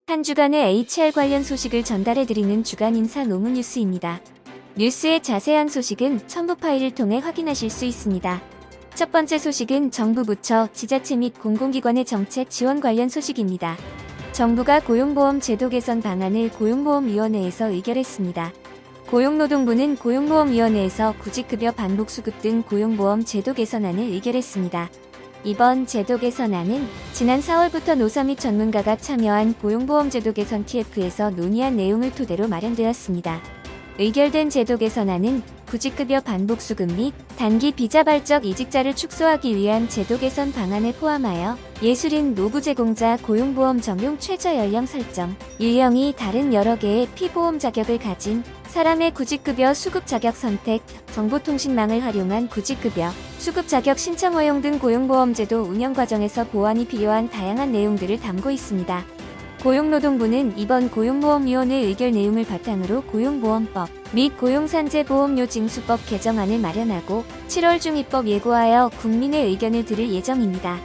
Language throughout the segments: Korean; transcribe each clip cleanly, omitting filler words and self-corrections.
한 주간의 HR 관련 소식을 전달해드리는 주간 인사 노무 뉴스입니다. 뉴스의 자세한 소식은 첨부 파일을 통해 확인하실 수 있습니다. 첫 번째 소식은 정부 부처, 지자체 및 공공기관의 정책 지원 관련 소식입니다. 정부가 고용보험 제도 개선 방안을 고용보험위원회에서 의결했습니다. 고용노동부는 고용보험위원회에서 구직급여 반복수급 등 고용보험 제도 개선안을 의결했습니다. 이번 제도 개선안은 지난 4월부터 노사 및 전문가가 참여한 고용보험제도 개선 TF에서 논의한 내용을 토대로 마련되었습니다. 의결된 제도 개선안은 구직급여 반복수급 및 단기 비자발적 이직자를 축소하기 위한 제도 개선 방안을 포함하여 예술인, 노부 제공자 고용보험 적용 최저 연령 설정, 유형이 다른 여러 개의 피보험 자격을 가진 사람의 구직급여 수급 자격 선택, 정보통신망을 활용한 구직급여 수급 자격 신청 허용 등 고용보험제도 운영 과정에서 보완이 필요한 다양한 내용들을 담고 있습니다. 고용노동부는 이번 고용보험위원회 의결 내용을 바탕으로 고용보험법 및 고용산재보험료 징수법 개정안을 마련하고 7월 중 입법 예고하여 국민의 의견을 들을 예정입니다.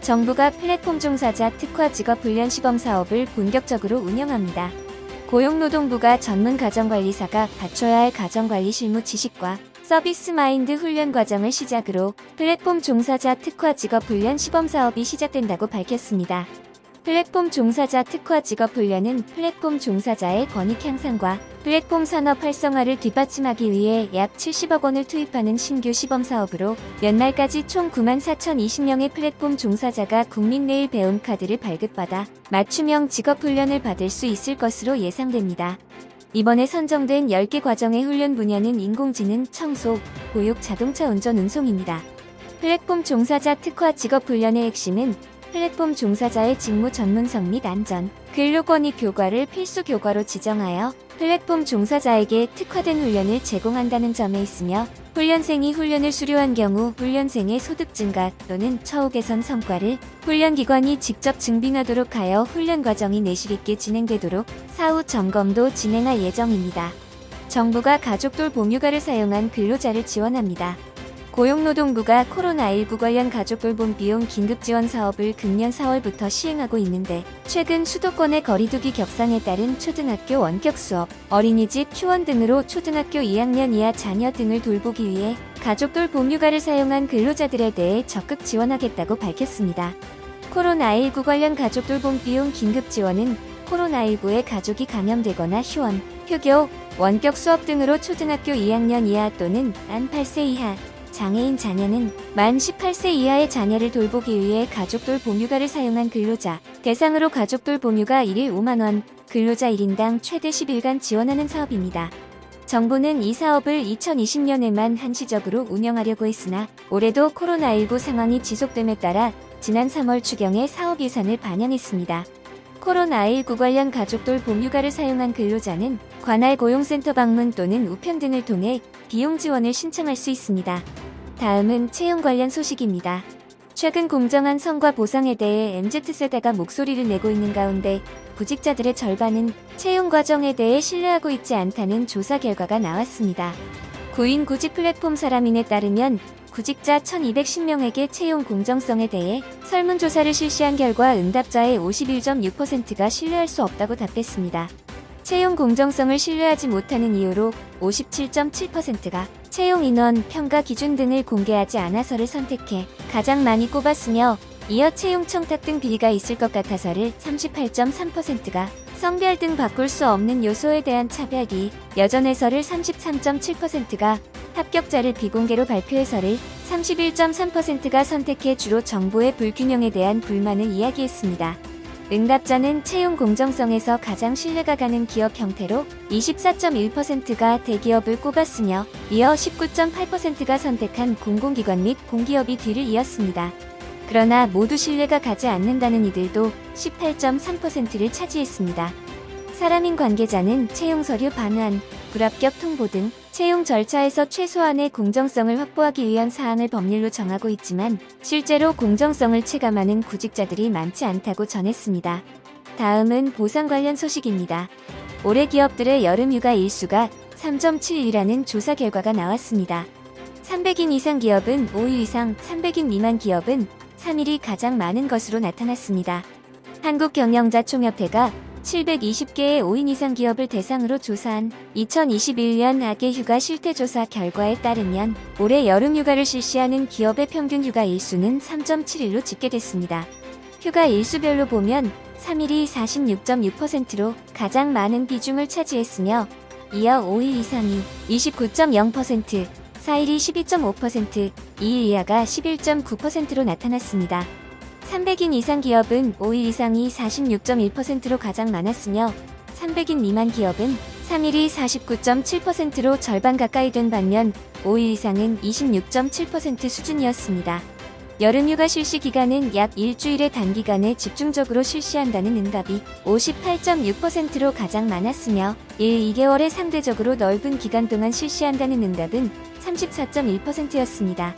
정부가 플랫폼 종사자 특화 직업 훈련 시범 사업을 본격적으로 운영합니다. 고용노동부가 전문 가정관리사가 갖춰야 할 가정관리 실무 지식과 서비스 마인드 훈련 과정을 시작으로 플랫폼 종사자 특화 직업 훈련 시범 사업이 시작된다고 밝혔습니다. 플랫폼 종사자 특화 직업 훈련은 플랫폼 종사자의 권익 향상과 플랫폼 산업 활성화를 뒷받침하기 위해 약 70억 원을 투입하는 신규 시범 사업으로 연말까지 총 94,020명의 플랫폼 종사자가 국민내일 배움 카드를 발급받아 맞춤형 직업 훈련을 받을 수 있을 것으로 예상됩니다. 이번에 선정된 10개 과정의 훈련 분야는 인공지능, 청소, 보육, 자동차 운전, 운송입니다. 플랫폼 종사자 특화 직업 훈련의 핵심은 플랫폼 종사자의 직무 전문성 및 안전, 근로권익 교과를 필수 교과로 지정하여 플랫폼 종사자에게 특화된 훈련을 제공한다는 점에 있으며 훈련생이 훈련을 수료한 경우 훈련생의 소득 증가 또는 처우 개선 성과를 훈련기관이 직접 증빙하도록 하여 훈련 과정이 내실 있게 진행되도록 사후 점검도 진행할 예정입니다. 정부가 가족돌 보육아를 사용한 근로자를 지원합니다. 고용노동부가 코로나19 관련 가족돌봄 비용 긴급지원 사업을 금년 4월부터 시행하고 있는데 최근 수도권의 거리두기 격상에 따른 초등학교 원격 수업, 어린이집, 휴원 등으로 초등학교 2학년 이하 자녀 등을 돌보기 위해 가족돌봄 휴가를 사용한 근로자들에 대해 적극 지원하겠다고 밝혔습니다. 코로나19 관련 가족돌봄 비용 긴급지원은 코로나19에 가족이 감염되거나 휴원, 휴교, 원격 수업 등으로 초등학교 2학년 이하 또는 만 8세 이하 장애인 자녀는 만 18세 이하의 자녀를 돌보기 위해 가족돌 봄휴가를 사용한 근로자 대상으로 가족돌 봄휴가 1일 5만원, 근로자 1인당 최대 10일간 지원하는 사업입니다. 정부는 이 사업을 2020년에만 한시적으로 운영하려고 했으나 올해도 코로나19 상황이 지속됨에 따라 지난 3월 추경에 사업 예산을 반영했습니다. 코로나19 관련 가족돌 봄휴가를 사용한 근로자는 관할 고용센터 방문 또는 우편 등을 통해 비용 지원을 신청할 수 있습니다. 다음은 채용 관련 소식입니다. 최근 공정한 성과 보상에 대해 MZ세대가 목소리를 내고 있는 가운데 구직자들의 절반은 채용 과정에 대해 신뢰하고 있지 않다는 조사 결과가 나왔습니다. 구인 구직 플랫폼 사람인에 따르면 구직자 1210명에게 채용 공정성에 대해 설문조사를 실시한 결과 응답자의 51.6%가 신뢰할 수 없다고 답했습니다. 채용 공정성을 신뢰하지 못하는 이유로 57.7%가 채용 인원, 평가 기준 등을 공개하지 않아서를 선택해 가장 많이 꼽았으며 이어 채용 청탁 등 비리가 있을 것 같아서를 38.3%가 성별 등 바꿀 수 없는 요소에 대한 차별이 여전해서를 33.7%가 합격자를 비공개로 발표해서를 31.3%가 선택해 주로 정보의 불균형에 대한 불만을 이야기했습니다. 응답자는 채용 공정성에서 가장 신뢰가 가는 기업 형태로 24.1%가 대기업을 꼽았으며 이어 19.8%가 선택한 공공기관 및 공기업이 뒤를 이었습니다. 그러나 모두 신뢰가 가지 않는다는 이들도 18.3%를 차지했습니다. 사람인 관계자는 채용 서류 반환, 불합격 통보 등 채용 절차에서 최소한의 공정성을 확보하기 위한 사항을 법률로 정하고 있지만 실제로 공정성을 체감하는 구직자들이 많지 않다고 전했습니다. 다음은 보상 관련 소식입니다. 올해 기업들의 여름휴가 일수가 3.7이라는 조사 결과가 나왔습니다. 300인 이상 기업은 5일 이상, 300인 미만 기업은 3일이 가장 많은 것으로 나타났습니다. 한국경영자총협회가 720개의 5인 이상 기업을 대상으로 조사한 2021년 악의 휴가 실태조사 결과에 따르면 올해 여름 휴가를 실시하는 기업의 평균 휴가 일수는 3.7일로 집계됐습니다. 휴가 일수별로 보면 3일이 46.6%로 가장 많은 비중을 차지했으며 이어 5일 이상이 29.0%, 4일이 12.5%, 2일 이하가 11.9%로 나타났습니다. 300인 이상 기업은 5일 이상이 46.1%로 가장 많았으며 300인 미만 기업은 3일이 49.7%로 절반 가까이 된 반면 5일 이상은 26.7% 수준이었습니다. 여름휴가 실시 기간은 약 일주일의 단기간에 집중적으로 실시한다는 응답이 58.6%로 가장 많았으며 2개월의 상대적으로 넓은 기간 동안 실시한다는 응답은 34.1%였습니다.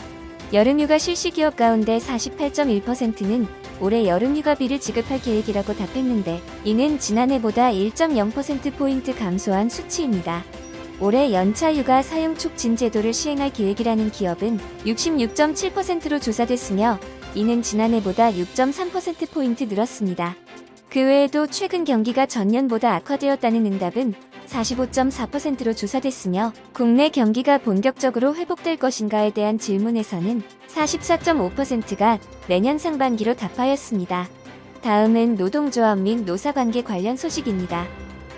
여름휴가 실시 기업 가운데 48.1%는 올해 여름휴가비를 지급할 계획이라고 답했는데 이는 지난해보다 1.0%포인트 감소한 수치입니다. 올해 연차휴가 사용 촉진 제도를 시행할 계획이라는 기업은 66.7%로 조사됐으며 이는 지난해보다 6.3%포인트 늘었습니다. 그 외에도 최근 경기가 전년보다 악화되었다는 응답은 45.4%로 조사됐으며 국내 경기가 본격적으로 회복될 것인가에 대한 질문에서는 44.5%가 내년 상반기로 답하였습니다. 다음은 노동조합 및 노사관계 관련 소식입니다.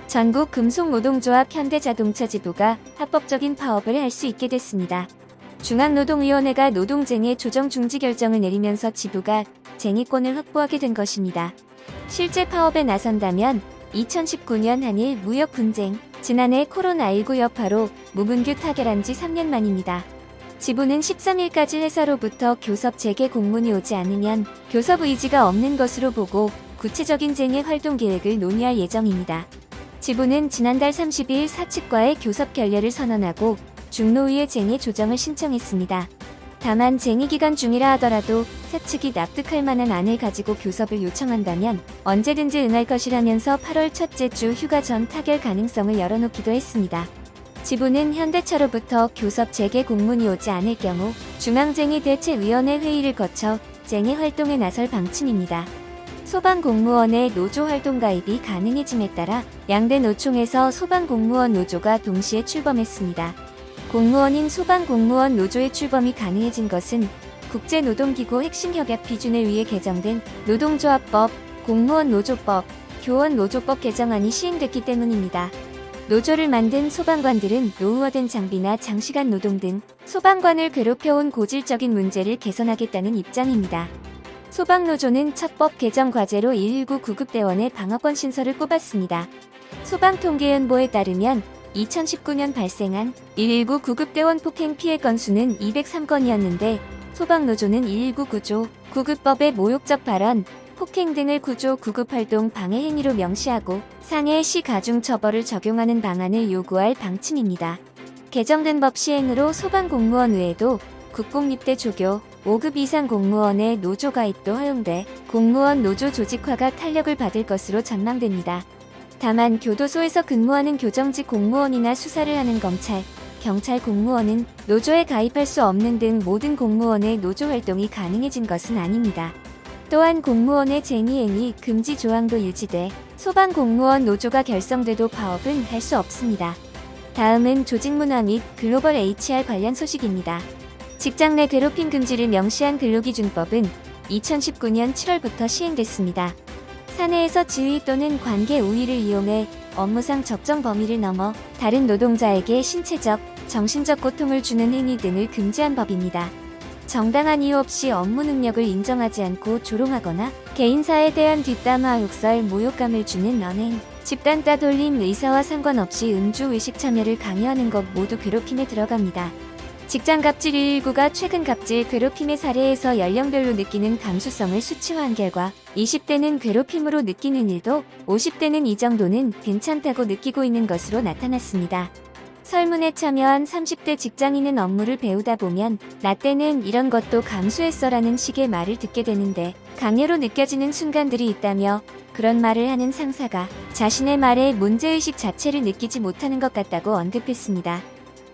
전국 금속노동조합 현대자동차 지부가 합법적인 파업을 할 수 있게 됐습니다. 중앙노동위원회가 노동쟁의 조정 중지 결정을 내리면서 지부가 쟁의권을 확보하게 된 것입니다. 실제 파업에 나선다면 2019년 한일 무역 분쟁, 지난해 코로나19 여파로 무분규 타결한 지 3년 만입니다. 지부는 13일까지 회사로부터 교섭 재개 공문이 오지 않으면 교섭 의지가 없는 것으로 보고 구체적인 쟁의 활동 계획을 논의할 예정입니다. 지부는 지난달 30일 사측과의 교섭 결렬을 선언하고 중노위에 쟁의 조정을 신청했습니다. 다만 쟁의 기간 중이라 하더라도 사측이 납득할 만한 안을 가지고 교섭을 요청한다면 언제든지 응할 것이라면서 8월 첫째 주 휴가 전 타결 가능성을 열어놓기도 했습니다. 지부는 현대차로부터 교섭 재개 공문이 오지 않을 경우 중앙쟁의대책위원회 회의를 거쳐 쟁의 활동에 나설 방침입니다. 소방공무원의 노조 활동 가입이 가능해짐에 따라 양대 노총에서 소방공무원 노조가 동시에 출범했습니다. 공무원인 소방공무원 노조의 출범이 가능해진 것은 국제노동기구 핵심협약 비준을 위해 개정된 노동조합법, 공무원노조법, 교원노조법 개정안이 시행됐기 때문입니다. 노조를 만든 소방관들은 노후화된 장비나 장시간 노동 등 소방관을 괴롭혀온 고질적인 문제를 개선하겠다는 입장입니다. 소방노조는 첫 법 개정 과제로 119 구급대원의 방어권 신설을 꼽았습니다. 소방통계연보에 따르면 2019년 발생한 119 구급대원 폭행 피해 건수는 203건이었는데 소방노조는 119 구조, 구급법의 모욕적 발언, 폭행 등을 구조 구급활동 방해 행위로 명시하고 상해 시 가중처벌을 적용하는 방안을 요구할 방침입니다. 개정된 법 시행으로 소방공무원 외에도 국공립대 조교, 5급 이상 공무원의 노조 가입도 허용돼 공무원 노조 조직화가 탄력을 받을 것으로 전망됩니다. 다만 교도소에서 근무하는 교정직 공무원이나 수사를 하는 검찰, 경찰 공무원은 노조에 가입할 수 없는 등 모든 공무원의 노조 활동이 가능해진 것은 아닙니다. 또한 공무원의 쟁의행위 금지 조항도 유지돼 소방공무원 노조가 결성돼도 파업은 할 수 없습니다. 다음은 조직문화 및 글로벌 HR 관련 소식입니다. 직장 내 괴롭힘 금지를 명시한 근로기준법은 2019년 7월부터 시행됐습니다. 사내에서 지위 또는 관계 우위를 이용해 업무상 적정 범위를 넘어 다른 노동자에게 신체적, 정신적 고통을 주는 행위 등을 금지한 법입니다. 정당한 이유 없이 업무 능력을 인정하지 않고 조롱하거나 개인사에 대한 뒷담화, 욕설, 모욕감을 주는 언행, 집단 따돌림, 의사와 상관없이 음주, 의식 참여를 강요하는 것 모두 괴롭힘에 들어갑니다. 직장갑질 119가 최근 갑질 괴롭힘의 사례에서 연령별로 느끼는 감수성을 수치화한 결과 20대는 괴롭힘으로 느끼는 일도 50대는 이 정도는 괜찮다고 느끼고 있는 것으로 나타났습니다. 설문에 참여한 30대 직장인은 업무를 배우다 보면 나 때는 이런 것도 감수했어라는 식의 말을 듣게 되는데 강요로 느껴지는 순간들이 있다며 그런 말을 하는 상사가 자신의 말에 문제의식 자체를 느끼지 못하는 것 같다고 언급했습니다.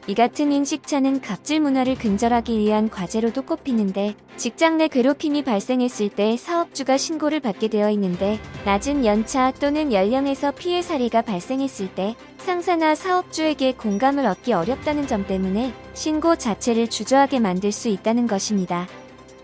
이 같은 인식차는 갑질 문화를 근절하기 위한 과제로도 꼽히는데, 직장 내 괴롭힘이 발생했을 때 사업주가 신고를 받게 되어 있는데, 낮은 연차 또는 연령에서 피해 사례가 발생했을 때 상사나 사업주에게 공감을 얻기 어렵다는 점 때문에 신고 자체를 주저하게 만들 수 있다는 것입니다.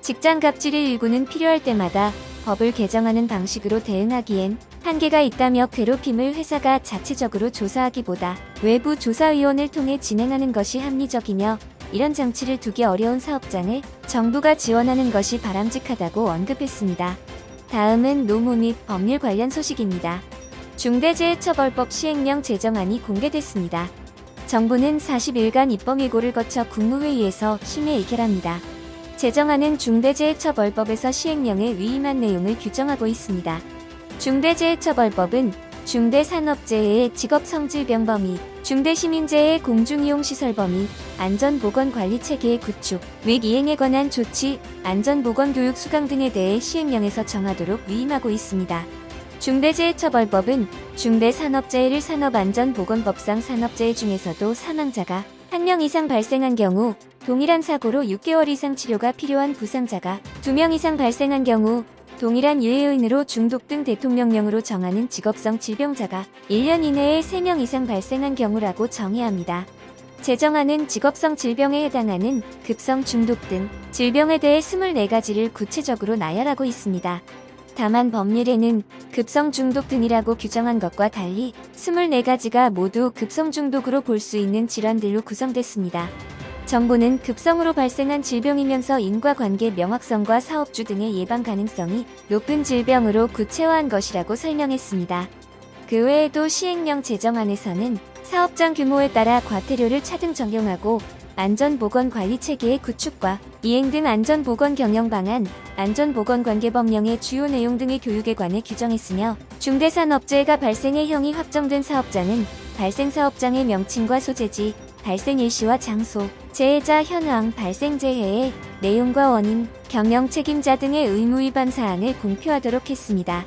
직장 갑질의 일구는 필요할 때마다 법을 개정하는 방식으로 대응하기엔 한계가 있다며 괴롭힘을 회사가 자체적으로 조사하기보다 외부 조사위원을 통해 진행하는 것이 합리적이며, 이런 장치를 두기 어려운 사업장을 정부가 지원하는 것이 바람직하다고 언급했습니다. 다음은 노무 및 법률 관련 소식입니다. 중대재해처벌법 시행령 제정안이 공개됐습니다. 정부는 40일간 입법예고를 거쳐 국무회의에서 심의 의결합니다. 제정안은 중대재해처벌법에서 시행령에 위임한 내용을 규정하고 있습니다. 중대재해처벌법은 중대산업재해의 직업성질병 범위, 중대시민재해의 공중이용시설 범위, 안전보건관리체계의 구축 및 이행에 관한 조치, 안전보건교육 수강 등에 대해 시행령에서 정하도록 위임하고 있습니다. 중대재해처벌법은 중대산업재해를 산업안전보건법상 산업재해 중에서도 사망자가 1명 이상 발생한 경우, 동일한 사고로 6개월 이상 치료가 필요한 부상자가 2명 이상 발생한 경우, 동일한 유해 요인으로 중독 등 대통령령으로 정하는 직업성 질병자가 1년 이내에 3명 이상 발생한 경우라고 정의합니다. 제정안은 직업성 질병에 해당하는 급성 중독 등 질병에 대해 24가지를 구체적으로 나열하고 있습니다. 다만 법률에는 급성 중독 등이라고 규정한 것과 달리 24가지가 모두 급성 중독으로 볼 수 있는 질환들로 구성됐습니다. 정부는 급성으로 발생한 질병이면서 인과관계 명확성과 사업주 등의 예방 가능성이 높은 질병으로 구체화한 것이라고 설명했습니다. 그 외에도 시행령 제정안에서는 사업장 규모에 따라 과태료를 차등 적용하고, 안전보건관리체계의 구축과 이행 등 안전보건 경영 방안, 안전보건관계법령의 주요 내용 등의 교육에 관해 규정했으며, 중대산업재해가 발생해 형이 확정된 사업장은 발생사업장의 명칭과 소재지, 발생 일시와 장소, 재해자 현황, 발생재해의 내용과 원인, 경영 책임자 등의 의무위반 사항을 공표하도록 했습니다.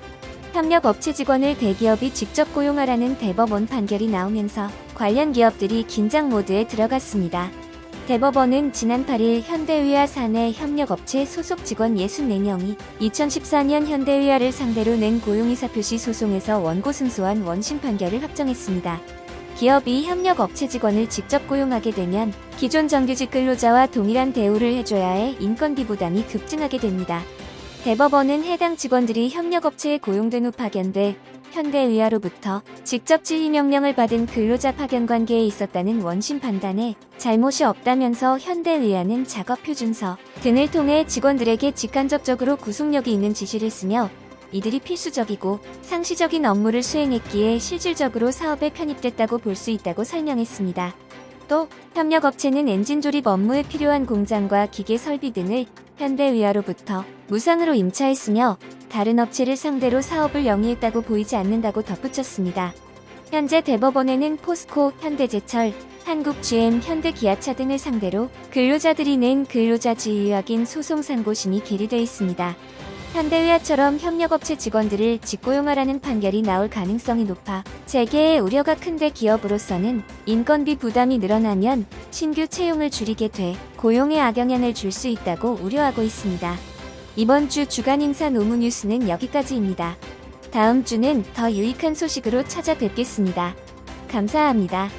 협력업체 직원을 대기업이 직접 고용하라는 대법원 판결이 나오면서 관련 기업들이 긴장 모드에 들어갔습니다. 대법원은 지난 8일 현대위아 사내 협력업체 소속 직원 64명이 2014년 현대위아를 상대로 낸 고용의사표시 소송에서 원고 승소한 원심 판결을 확정했습니다. 기업이 협력업체 직원을 직접 고용하게 되면 기존 정규직 근로자와 동일한 대우를 해줘야 해 인건비 부담이 급증하게 됩니다. 대법원은 해당 직원들이 협력업체에 고용된 후 파견돼 현대위아로부터 직접 지휘 명령을 받은 근로자 파견 관계에 있었다는 원심 판단에 잘못이 없다면서 현대위아는 작업표준서 등을 통해 직원들에게 직간접적으로 구속력이 있는 지시를 쓰며, 이들이 필수적이고 상시적인 업무를 수행했기에 실질적으로 사업에 편입됐다고 볼 수 있다고 설명했습니다. 또 협력업체는 엔진 조립 업무에 필요한 공장과 기계 설비 등을 현대위아로부터 무상으로 임차했으며, 다른 업체를 상대로 사업을 영위했다고 보이지 않는다고 덧붙였습니다. 현재 대법원에는 포스코, 현대제철, 한국GM, 현대기아차 등을 상대로 근로자들이 낸 근로자 지위 확인 소송 상고심이 계류돼 있습니다. 현대위아처럼 협력업체 직원들을 직고용하라는 판결이 나올 가능성이 높아 재계의 우려가 큰데, 기업으로서는 인건비 부담이 늘어나면 신규 채용을 줄이게 돼 고용에 악영향을 줄 수 있다고 우려하고 있습니다. 이번 주 주간 인사 노무 뉴스는 여기까지입니다. 다음 주는 더 유익한 소식으로 찾아뵙겠습니다. 감사합니다.